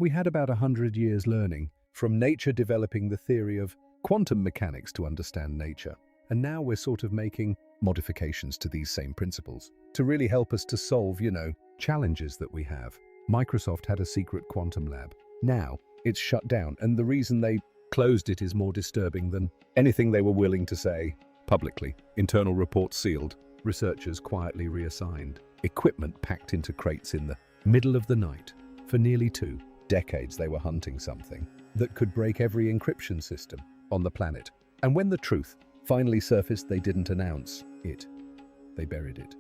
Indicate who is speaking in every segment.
Speaker 1: We had about 100 years learning, from nature developing the theory of quantum mechanics to understand nature. And now we're sort of making modifications to these same principles to really help us to solve, challenges that we have. Microsoft had a secret quantum lab. Now it's shut down, and the reason they closed it is more disturbing than anything they were willing to say publicly. Internal reports sealed, researchers quietly reassigned, equipment packed into crates in the middle of the night. For nearly 2 decades they were hunting something that could break every encryption system on the planet. And when the truth finally surfaced, they didn't announce it. They buried it.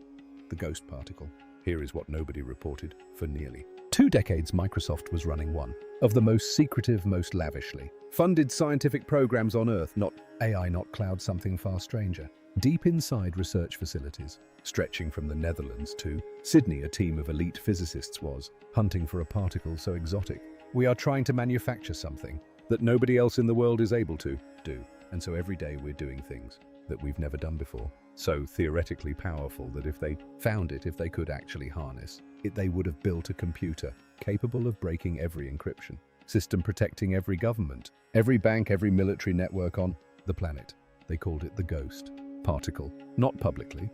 Speaker 1: The ghost particle. Here is what nobody reported. For nearly 2 decades, Microsoft was running one of the most secretive, most lavishly funded scientific programs on Earth, not AI, not cloud, something far stranger. Deep inside research facilities, stretching from the Netherlands to Sydney, a team of elite physicists was hunting for a particle so exotic. We are trying to manufacture something that nobody else in the world is able to do. And so every day we're doing things that we've never done before. So theoretically powerful that if they found it, if they could actually harness it, they would have built a computer capable of breaking every encryption system, protecting every government, every bank, every military network on the planet. They called it the ghost particle. Not publicly.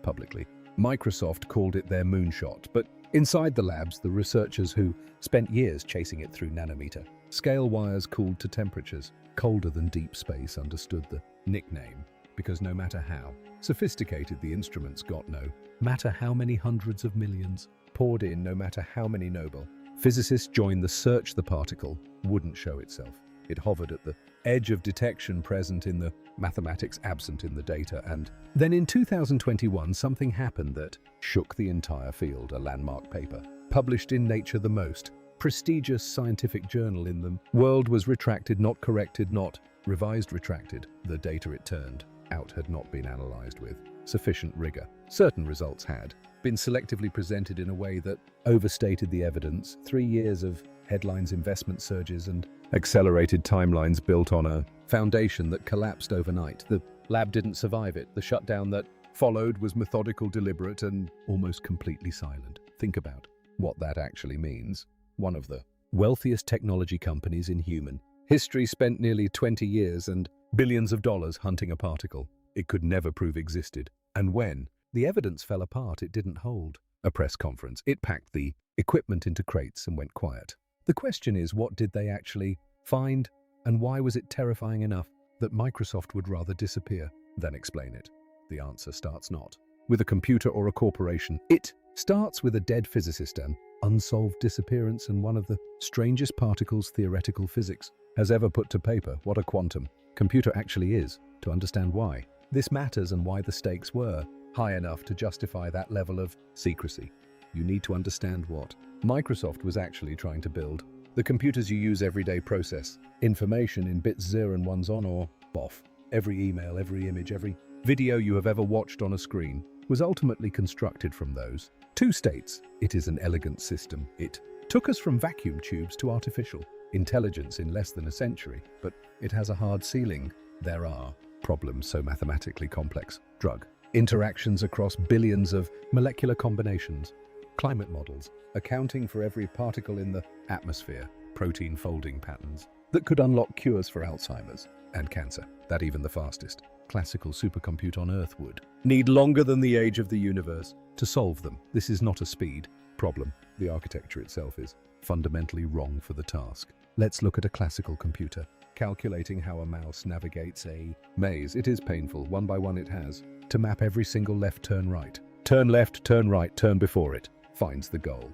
Speaker 1: Microsoft called it their moonshot, but inside the labs, the researchers who spent years chasing it through nanometer scale wires cooled to temperatures colder than deep space understood the nickname, because no matter how sophisticated the instruments got, no matter how many hundreds of millions poured in, no matter how many Nobel physicists joined the search, the particle wouldn't show itself. It hovered at the edge of detection, present in the mathematics, absent in the data. And then in 2021, something happened that shook the entire field. A landmark paper published in Nature, the most prestigious scientific journal in the world, was retracted, not corrected, not revised, retracted. The data it turned out had not been analyzed with sufficient rigor. Certain results had been selectively presented in a way that overstated the evidence. 3 years of headlines, investment surges, and accelerated timelines built on a foundation that collapsed overnight. The lab didn't survive it. The shutdown that followed was methodical, deliberate, and almost completely silent. Think about what that actually means. One of the wealthiest technology companies in human history spent nearly 20 years and billions of dollars hunting a particle it could never prove existed. And when the evidence fell apart, it didn't hold a press conference. It packed the equipment into crates and went quiet. The question is, what did they actually find, and why was it terrifying enough that Microsoft would rather disappear than explain it? The answer starts not with a computer or a corporation. It starts with a dead physicist, an unsolved disappearance, and one of the strangest particles theoretical physics has ever put to paper. What a quantum computer actually is, to understand why this matters and why the stakes were high enough to justify that level of secrecy. You need to understand what Microsoft was actually trying to build. The computers you use every day process information in bits, 0 and 1s, on or off. Every email, every image, every video you have ever watched on a screen was ultimately constructed from those 2 states. It is an elegant system. It took us from vacuum tubes to artificial intelligence in less than a century, but it has a hard ceiling. There are problems so mathematically complex. Drug interactions across billions of molecular combinations. Climate models, accounting for every particle in the atmosphere. Protein folding patterns that could unlock cures for Alzheimer's and cancer, that even the fastest classical supercomputer on Earth would need longer than the age of the universe to solve them. This is not a speed problem. The architecture itself is fundamentally wrong for the task. Let's look at a classical computer calculating how a mouse navigates a maze. It is painful. One by one it has to map every single left, turn right, turn left, turn right, turn before it finds the goal.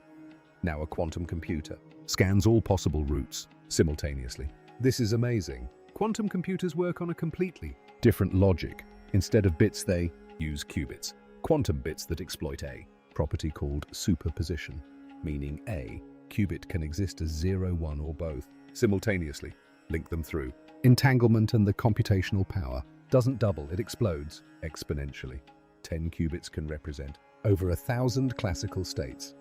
Speaker 1: Now a quantum computer scans all possible routes simultaneously. This is amazing. Quantum computers work on a completely different logic. Instead of bits, they use qubits, quantum bits that exploit a property called superposition, meaning a qubit can exist as 0, 1, or both simultaneously. Link them through entanglement, and the computational power doesn't double, it explodes exponentially. 10 qubits can represent over 1,000 classical states.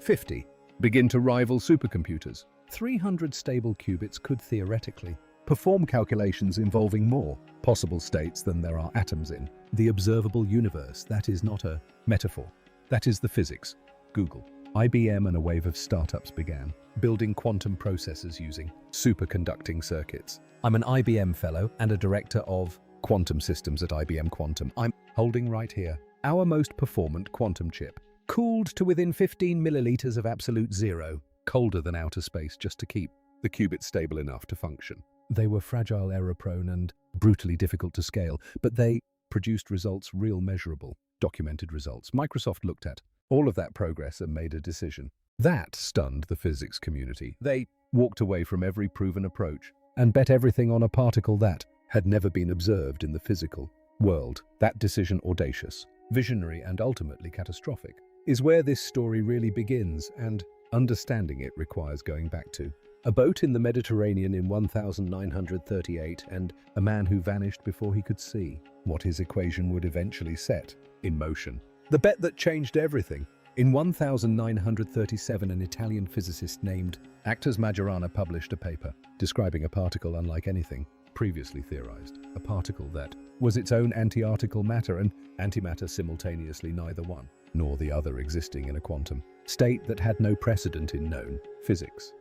Speaker 1: 50 begin to rival supercomputers. 300 stable qubits could theoretically perform calculations involving more possible states than there are atoms in the observable universe. That is not a metaphor. That is the physics. Google, IBM, and a wave of startups began building quantum processors using superconducting circuits. I'm an IBM fellow and a director of quantum systems at IBM Quantum. I'm holding right here our most performant quantum chip, cooled to within 15 milliliters of absolute zero, colder than outer space just to keep the qubits stable enough to function. They were fragile, error-prone, and brutally difficult to scale, but they produced results real measurable, documented results. Microsoft looked at all of that progress and made a decision. That stunned the physics community. They walked away from every proven approach and bet everything on a particle that had never been observed in the physical world. That decision, audacious, visionary, and ultimately catastrophic, is where this story really begins, and understanding it requires going back to a boat in the Mediterranean in 1938 and a man who vanished before he could see what his equation would eventually set in motion. The bet that changed everything. In 1937, an Italian physicist named Actas Majorana published a paper describing a particle unlike anything previously theorized, a particle that was its own anti-particle matter and antimatter simultaneously, neither one nor the other existing in a quantum state that had no precedent in known physics.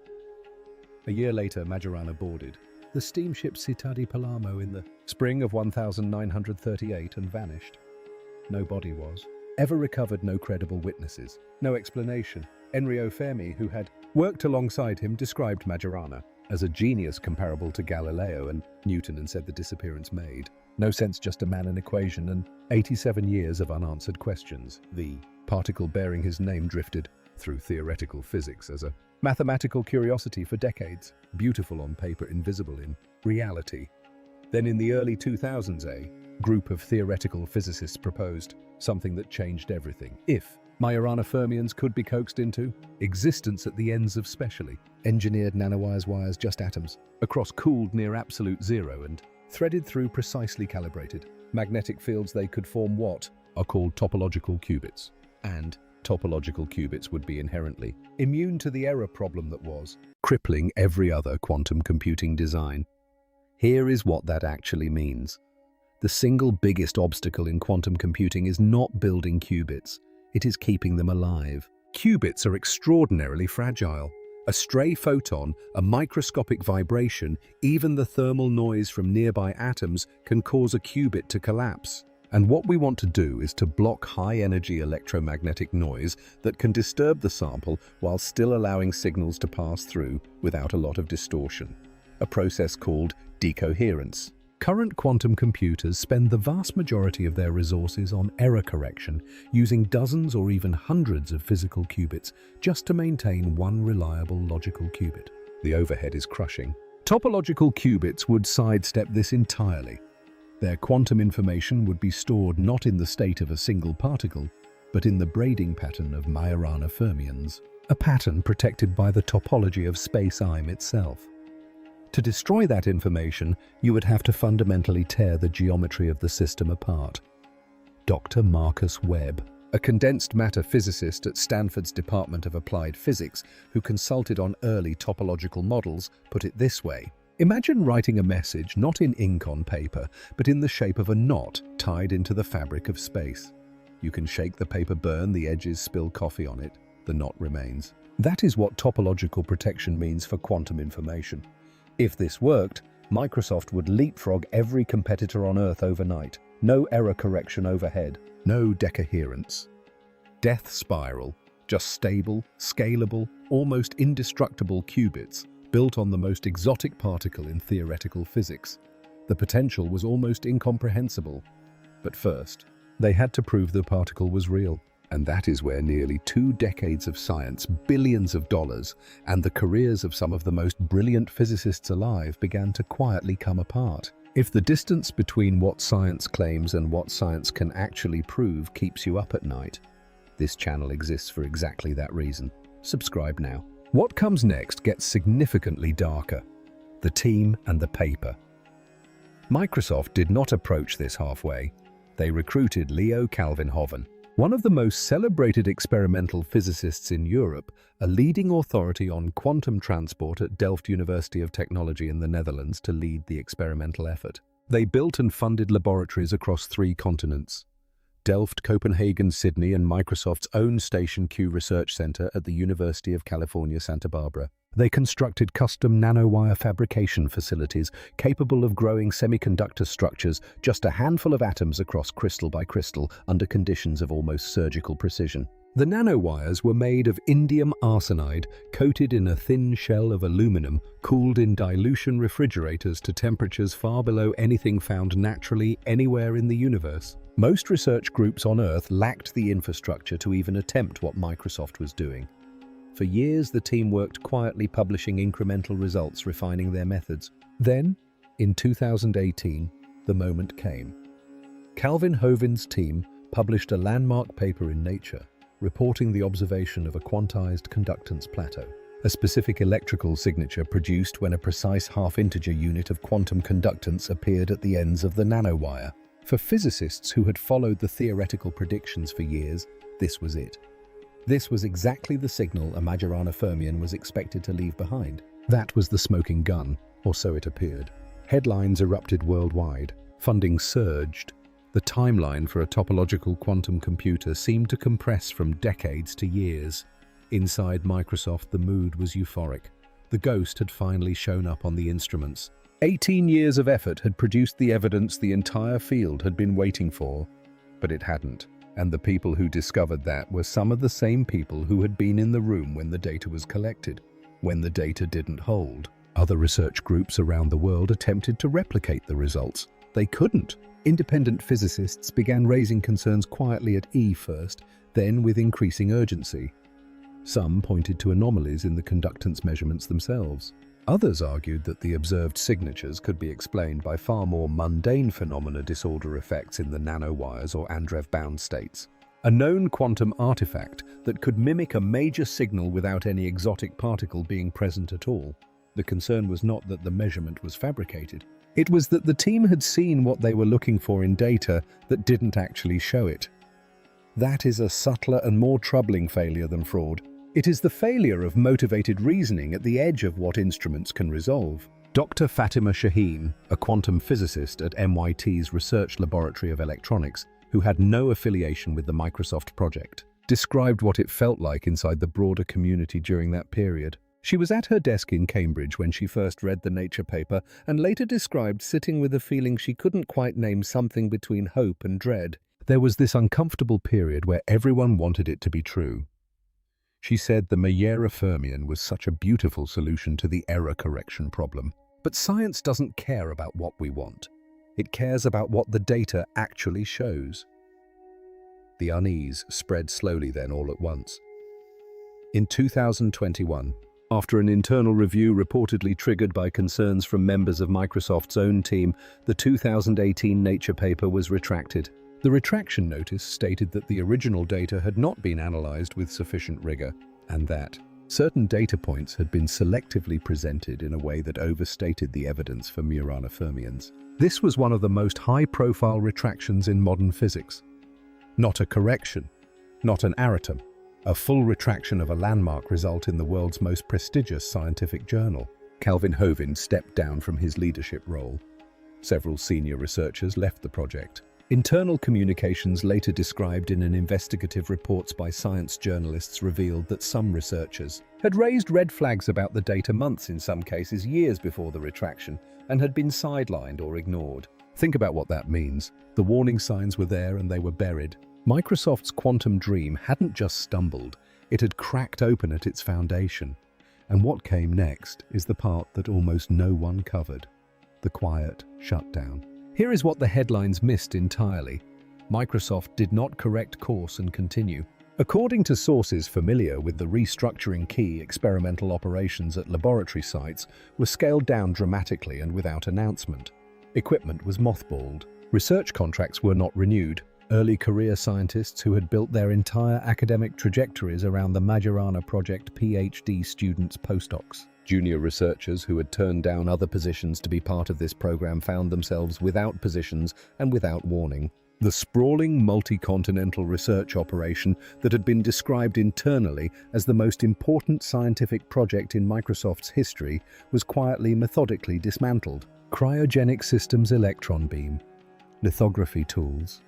Speaker 1: A year later, Majorana boarded the steamship Città di Palermo in the spring of 1938 and vanished. No body was ever recovered, no credible witnesses, no explanation. Enrio Fermi, who had worked alongside him, described Majorana as a genius comparable to Galileo and Newton and said the disappearance made no sense, just a man, an equation, and 87 years of unanswered questions. The particle bearing his name drifted through theoretical physics as a mathematical curiosity for decades, beautiful on paper, invisible in reality. Then in the early 2000s, a group of theoretical physicists proposed something that changed everything. If Majorana fermions could be coaxed into existence at the ends of specially engineered nanowires, just atoms, across cooled near absolute zero and threaded through precisely calibrated magnetic fields, they could form what are called topological qubits. And topological qubits would be inherently immune to the error problem that was crippling every other quantum computing design. Here is what that actually means. The single biggest obstacle in quantum computing is not building qubits, it is keeping them alive. Qubits are extraordinarily fragile. A stray photon, a microscopic vibration, even the thermal noise from nearby atoms can cause a qubit to collapse. And what we want to do is to block high-energy electromagnetic noise that can disturb the sample while still allowing signals to pass through without a lot of distortion. A process called decoherence. Current quantum computers spend the vast majority of their resources on error correction, using dozens or even hundreds of physical qubits just to maintain one reliable logical qubit. The overhead is crushing. Topological qubits would sidestep this entirely. Their quantum information would be stored not in the state of a single particle, but in the braiding pattern of Majorana fermions, a pattern protected by the topology of space-time itself. To destroy that information, you would have to fundamentally tear the geometry of the system apart. Dr. Marcus Webb, a condensed matter physicist at Stanford's Department of Applied Physics who consulted on early topological models, put it this way. Imagine writing a message not in ink on paper, but in the shape of a knot tied into the fabric of space. You can shake the paper, burn the edges, spill coffee on it. The knot remains. That is what topological protection means for quantum information. If this worked, Microsoft would leapfrog every competitor on Earth overnight. No error correction overhead, no decoherence. Death spiral, just stable, scalable, almost indestructible qubits built on the most exotic particle in theoretical physics. The potential was almost incomprehensible. But first, they had to prove the particle was real. And that is where nearly 2 decades of science, billions of dollars, and the careers of some of the most brilliant physicists alive began to quietly come apart. If the distance between what science claims and what science can actually prove keeps you up at night, this channel exists for exactly that reason. Subscribe now. What comes next gets significantly darker. The team and the paper. Microsoft did not approach this halfway. They recruited Leo Calvin-Hoven, one of the most celebrated experimental physicists in Europe, a leading authority on quantum transport at Delft University of Technology in the Netherlands, to lead the experimental effort. They built and funded laboratories across 3 continents, Delft, Copenhagen, Sydney, and Microsoft's own Station Q Research Center at the University of California, Santa Barbara. They constructed custom nanowire fabrication facilities capable of growing semiconductor structures just a handful of atoms across crystal by crystal under conditions of almost surgical precision. The nanowires were made of indium arsenide coated in a thin shell of aluminum, cooled in dilution refrigerators to temperatures far below anything found naturally anywhere in the universe. Most research groups on Earth lacked the infrastructure to even attempt what Microsoft was doing. For years, the team worked quietly, publishing incremental results, refining their methods. Then, in 2018, the moment came. Calvin Hovin's team published a landmark paper in Nature, reporting the observation of a quantized conductance plateau, a specific electrical signature produced when a precise half-integer unit of quantum conductance appeared at the ends of the nanowire. For physicists who had followed the theoretical predictions for years, this was it. This was exactly the signal a Majorana fermion was expected to leave behind. That was the smoking gun, or so it appeared. Headlines erupted worldwide. Funding surged. The timeline for a topological quantum computer seemed to compress from decades to years. Inside Microsoft, the mood was euphoric. The ghost had finally shown up on the instruments. 18 years of effort had produced the evidence the entire field had been waiting for, but it hadn't. And the people who discovered that were some of the same people who had been in the room when the data was collected. When the data didn't hold, other research groups around the world attempted to replicate the results. They couldn't. Independent physicists began raising concerns quietly at first, then with increasing urgency. Some pointed to anomalies in the conductance measurements themselves. Others argued that the observed signatures could be explained by far more mundane phenomena, disorder effects in the nanowires or Andreev-bound states. A known quantum artifact that could mimic a major signal without any exotic particle being present at all. The concern was not that the measurement was fabricated. It was that the team had seen what they were looking for in data that didn't actually show it. That is a subtler and more troubling failure than fraud. It is the failure of motivated reasoning at the edge of what instruments can resolve. Dr. Fatima Shaheen, a quantum physicist at MIT's Research Laboratory of Electronics, who had no affiliation with the Microsoft project, described what it felt like inside the broader community during that period. She was at her desk in Cambridge when she first read the Nature paper and later described sitting with a feeling she couldn't quite name, something between hope and dread. There was this uncomfortable period where everyone wanted it to be true. She said the Majorana fermion was such a beautiful solution to the error correction problem. But science doesn't care about what we want. It cares about what the data actually shows. The unease spread slowly then all at once. In 2021, after an internal review reportedly triggered by concerns from members of Microsoft's own team, the 2018 Nature paper was retracted. The retraction notice stated that the original data had not been analyzed with sufficient rigor, and that certain data points had been selectively presented in a way that overstated the evidence for Majorana fermions. This was one of the most high-profile retractions in modern physics. Not a correction, not an erratum, a full retraction of a landmark result in the world's most prestigious scientific journal. Calvin Hovin stepped down from his leadership role. Several senior researchers left the project. Internal communications later described in an investigative reports by science journalists revealed that some researchers had raised red flags about the data months, in some cases years before the retraction, and had been sidelined or ignored. Think about what that means. The warning signs were there and they were buried. Microsoft's quantum dream hadn't just stumbled, it had cracked open at its foundation. And what came next is the part that almost no one covered: the quiet shutdown. Here is what the headlines missed entirely. Microsoft did not correct course and continue. According to sources familiar with the restructuring, key experimental operations at laboratory sites were scaled down dramatically and without announcement. Equipment was mothballed. Research contracts were not renewed. Early career scientists who had built their entire academic trajectories around the Majorana project, PhD students, postdocs. Junior researchers who had turned down other positions to be part of this program found themselves without positions and without warning. The sprawling multi-continental research operation that had been described internally as the most important scientific project in Microsoft's history was quietly, methodically dismantled. Cryogenic systems, electron beam, lithography tools,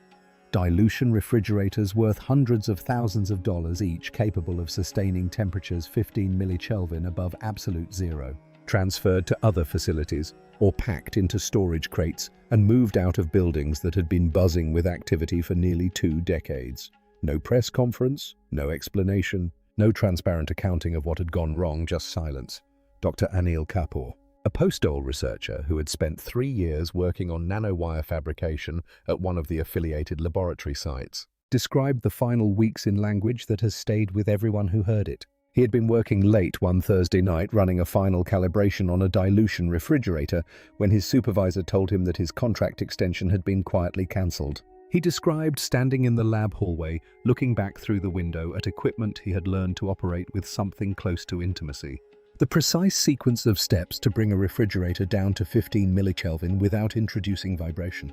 Speaker 1: dilution refrigerators worth hundreds of thousands of dollars each, capable of sustaining temperatures 15 millikelvin above absolute zero, transferred to other facilities or packed into storage crates and moved out of buildings that had been buzzing with activity for nearly 2 decades. No press conference, no explanation, no transparent accounting of what had gone wrong, just silence. Dr. Anil Kapoor, a postdoctoral researcher who had spent 3 years working on nanowire fabrication at one of the affiliated laboratory sites, described the final weeks in language that has stayed with everyone who heard it. He had been working late one Thursday night running a final calibration on a dilution refrigerator when his supervisor told him that his contract extension had been quietly cancelled. He described standing in the lab hallway, looking back through the window at equipment he had learned to operate with something close to intimacy. The precise sequence of steps to bring a refrigerator down to 15 millikelvin without introducing vibration.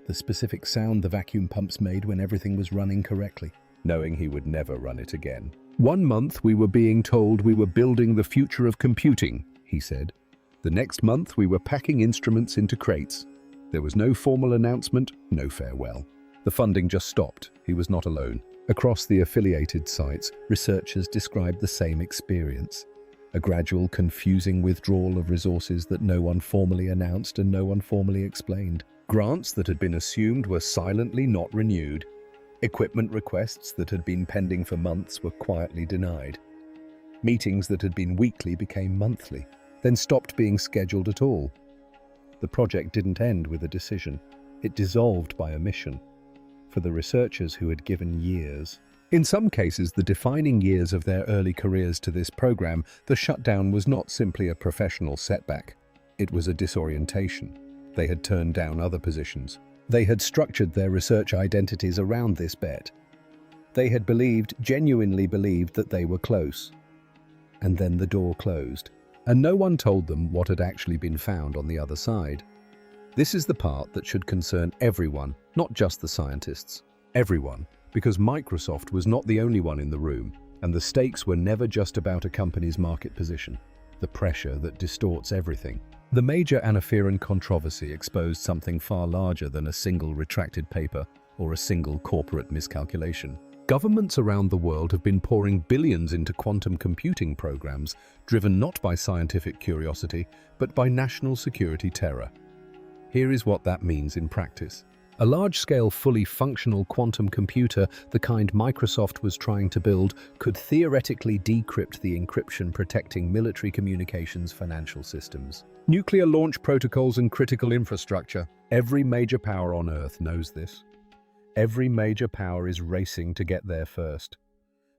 Speaker 1: The specific sound the vacuum pumps made when everything was running correctly, knowing he would never run it again. 1 month we were being told we were building the future of computing, he said. The next month we were packing instruments into crates. There was no formal announcement, no farewell. The funding just stopped. He was not alone. Across the affiliated sites, researchers described the same experience. A gradual, confusing withdrawal of resources that no one formally announced and no one formally explained. Grants that had been assumed were silently not renewed. Equipment requests that had been pending for months were quietly denied. Meetings that had been weekly became monthly, then stopped being scheduled at all. The project didn't end with a decision. It dissolved by omission. For the researchers who had given years. In some cases, the defining years of their early careers to this program, the shutdown was not simply a professional setback. It was a disorientation. They had turned down other positions. They had structured their research identities around this bet. They had genuinely believed that they were close. And then the door closed, and no one told them what had actually been found on the other side. This is the part that should concern everyone, not just the scientists. Everyone. Because Microsoft was not the only one in the room, and the stakes were never just about a company's market position. The pressure that distorts everything. The major interferon controversy exposed something far larger than a single retracted paper or a single corporate miscalculation. Governments around the world have been pouring billions into quantum computing programs, driven not by scientific curiosity, but by national security terror. Here is what that means in practice. A large-scale, fully functional quantum computer, the kind Microsoft was trying to build, could theoretically decrypt the encryption protecting military communications financial systems. Nuclear launch protocols and critical infrastructure. Every major power on Earth knows this. Every major power is racing to get there first.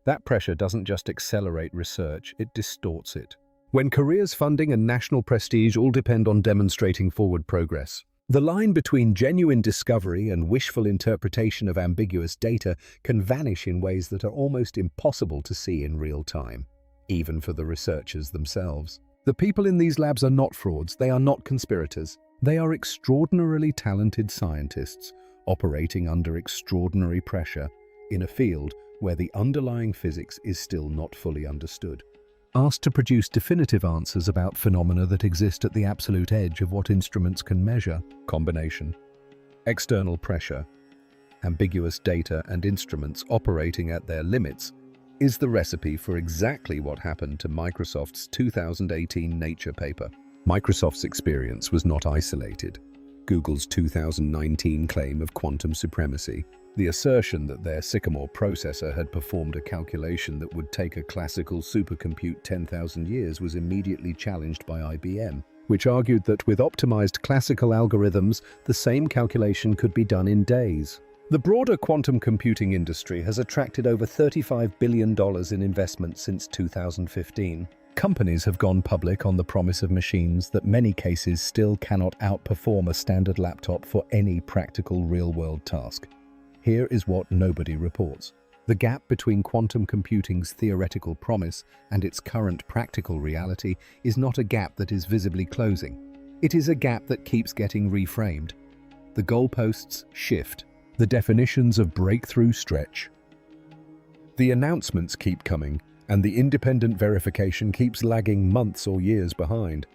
Speaker 1: That pressure doesn't just accelerate research, it distorts it. When careers, funding, and national prestige all depend on demonstrating forward progress, the line between genuine discovery and wishful interpretation of ambiguous data can vanish in ways that are almost impossible to see in real time, even for the researchers themselves. The people in these labs are not frauds, they are not conspirators. They are extraordinarily talented scientists operating under extraordinary pressure in a field where the underlying physics is still not fully understood. Asked to produce definitive answers about phenomena that exist at the absolute edge of what instruments can measure, combination, external pressure, ambiguous data and instruments operating at their limits, is the recipe for exactly what happened to Microsoft's 2018 Nature paper. Microsoft's experience was not isolated. Google's 2019 claim of quantum supremacy, the assertion that their Sycamore processor had performed a calculation that would take a classical supercompute 10,000 years, was immediately challenged by IBM, which argued that with optimized classical algorithms, the same calculation could be done in days. The broader quantum computing industry has attracted over $35 billion in investment since 2015. Companies have gone public on the promise of machines that in many cases still cannot outperform a standard laptop for any practical real-world task. Here is what nobody reports. The gap between quantum computing's theoretical promise and its current practical reality is not a gap that is visibly closing. It is a gap that keeps getting reframed. The goalposts shift. The definitions of breakthrough stretch. The announcements keep coming, and the independent verification keeps lagging months or years behind.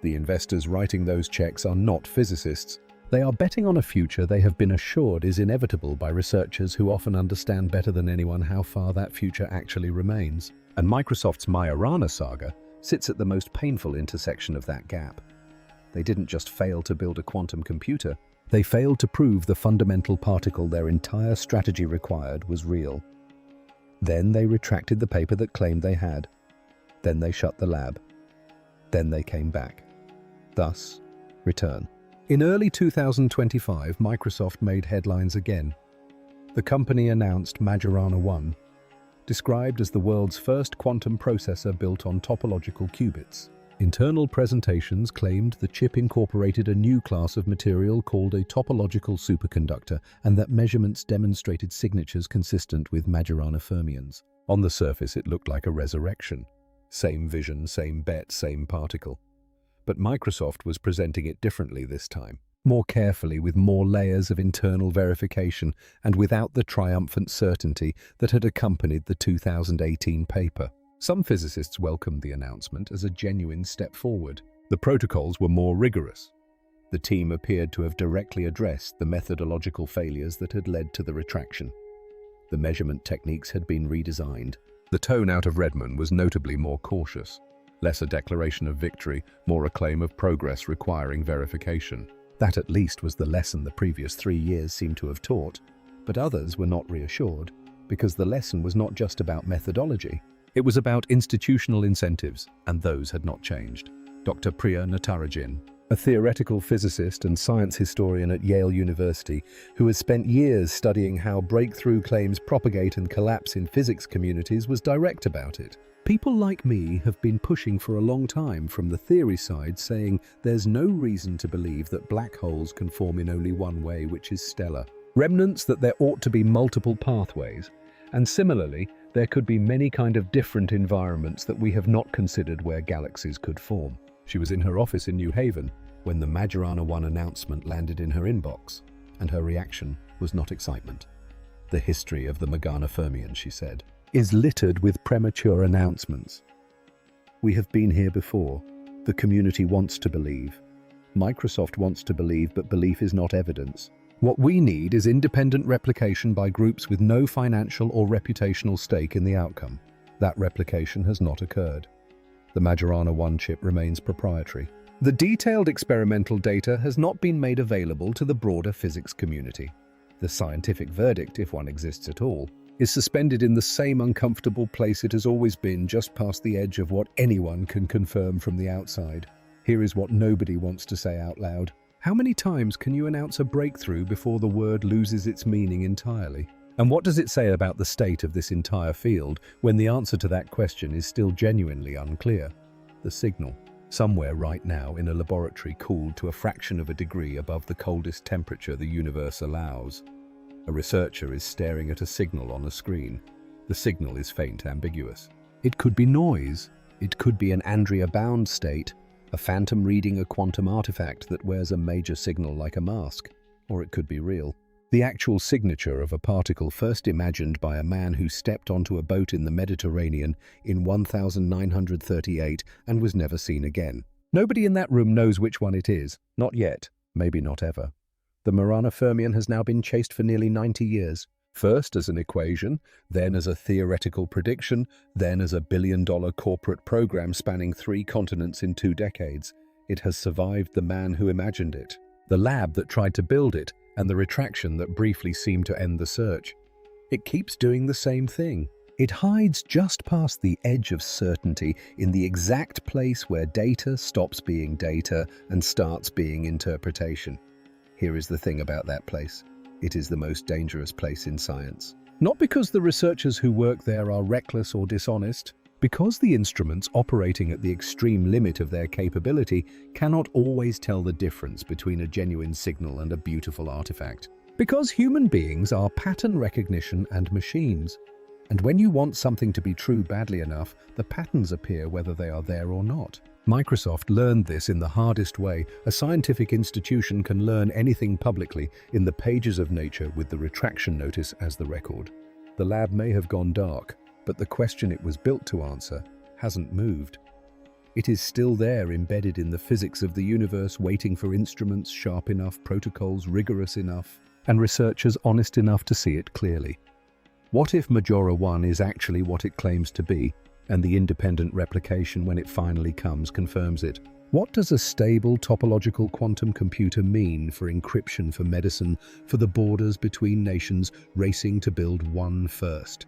Speaker 1: The investors writing those checks are not physicists. They are betting on a future they have been assured is inevitable by researchers who often understand better than anyone how far that future actually remains. And Microsoft's Majorana saga sits at the most painful intersection of that gap. They didn't just fail to build a quantum computer, they failed to prove the fundamental particle their entire strategy required was real. Then they retracted the paper that claimed they had. Then they shut the lab. Then they came back. Thus, return. In early 2025, Microsoft made headlines again. The company announced Majorana 1, described as the world's first quantum processor built on topological qubits. Internal presentations claimed the chip incorporated a new class of material called a topological superconductor, and that measurements demonstrated signatures consistent with Majorana fermions. On the surface, it looked like a resurrection. Same vision, same bet, same particle. But Microsoft was presenting it differently this time, more carefully, with more layers of internal verification and without the triumphant certainty that had accompanied the 2018 paper. Some physicists welcomed the announcement as a genuine step forward. The protocols were more rigorous. The team appeared to have directly addressed the methodological failures that had led to the retraction. The measurement techniques had been redesigned. The tone out of Redmond was notably more cautious. Less a declaration of victory, more a claim of progress requiring verification. That at least was the lesson the previous 3 years seemed to have taught. But others were not reassured, because the lesson was not just about methodology. It was about institutional incentives, and those had not changed. Dr. Priya Natarajan, a theoretical physicist and science historian at Yale University, who has spent years studying how breakthrough claims propagate and collapse in physics communities, was direct about it. People like me have been pushing for a long time from the theory side, saying there's no reason to believe that black holes can form in only one way, which is stellar. Remnants that there ought to be multiple pathways. And similarly, there could be many kind of different environments that we have not considered where galaxies could form. She was in her office in New Haven when the Majorana 1 announcement landed in her inbox, and her reaction was not excitement. The history of the Majorana fermion, she said, is littered with premature announcements. We have been here before. The community wants to believe. Microsoft wants to believe, but belief is not evidence. What we need is independent replication by groups with no financial or reputational stake in the outcome. That replication has not occurred. The Majorana 1 chip remains proprietary. The detailed experimental data has not been made available to the broader physics community. The scientific verdict, if one exists at all, is suspended in the same uncomfortable place it has always been, just past the edge of what anyone can confirm from the outside. Here is what nobody wants to say out loud. How many times can you announce a breakthrough before the word loses its meaning entirely? And what does it say about the state of this entire field when the answer to that question is still genuinely unclear? The signal. Somewhere right now in a laboratory cooled to a fraction of a degree above the coldest temperature the universe allows. A researcher is staring at a signal on a screen. The signal is faint, ambiguous. It could be noise. It could be an Andrea bound state, a phantom reading a quantum artifact that wears a major signal like a mask. Or it could be real. The actual signature of a particle first imagined by a man who stepped onto a boat in the Mediterranean in 1938 and was never seen again. Nobody in that room knows which one it is. Not yet. Maybe not ever. The Majorana fermion has now been chased for nearly 90 years. First as an equation, then as a theoretical prediction, then as a billion-dollar corporate program spanning 3 continents in 2 decades. It has survived the man who imagined it, the lab that tried to build it, and the retraction that briefly seemed to end the search. It keeps doing the same thing. It hides just past the edge of certainty in the exact place where data stops being data and starts being interpretation. Here is the thing about that place. It is the most dangerous place in science. Not because the researchers who work there are reckless or dishonest, because the instruments operating at the extreme limit of their capability cannot always tell the difference between a genuine signal and a beautiful artifact. Because human beings are pattern recognition and machines. And when you want something to be true badly enough, the patterns appear whether they are there or not. Microsoft learned this in the hardest way a scientific institution can learn anything publicly, in the pages of Nature with the retraction notice as the record. The lab may have gone dark, but the question it was built to answer hasn't moved. It is still there, embedded in the physics of the universe, waiting for instruments sharp enough, protocols rigorous enough, and researchers honest enough to see it clearly. What if Majora 1 is actually what it claims to be, and the independent replication, when it finally comes, confirms it? What does a stable topological quantum computer mean for encryption, for medicine, for the borders between nations racing to build one first?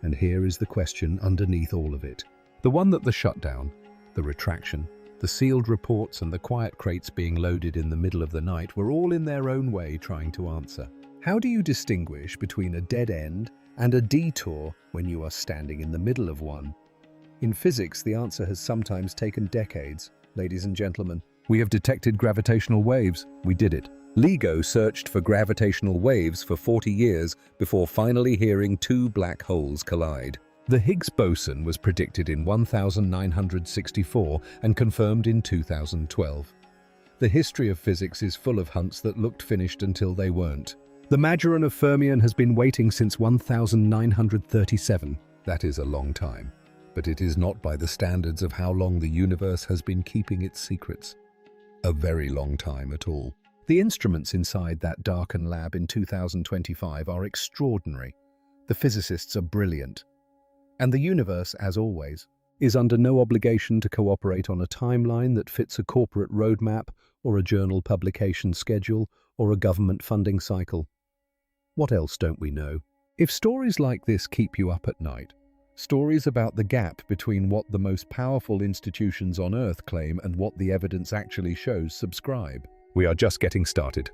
Speaker 1: And here is the question underneath all of it. The one that the shutdown, the retraction, the sealed reports and the quiet crates being loaded in the middle of the night were all in their own way trying to answer. How do you distinguish between a dead end and a detour when you are standing in the middle of one? In physics, the answer has sometimes taken decades. Ladies and gentlemen, we have detected gravitational waves. We did it. LIGO searched for gravitational waves for 40 years before finally hearing two black holes collide. The Higgs boson was predicted in 1964 and confirmed in 2012. The history of physics is full of hunts that looked finished until they weren't. The Majoran of Fermion has been waiting since 1937. That is a long time, but it is not by the standards of how long the universe has been keeping its secrets. A very long time at all. The instruments inside that darkened lab in 2025 are extraordinary. The physicists are brilliant. And the universe, as always, is under no obligation to cooperate on a timeline that fits a corporate roadmap or a journal publication schedule or a government funding cycle. What else don't we know? If stories like this keep you up at night, stories about the gap between what the most powerful institutions on Earth claim and what the evidence actually shows, subscribe. We are just getting started.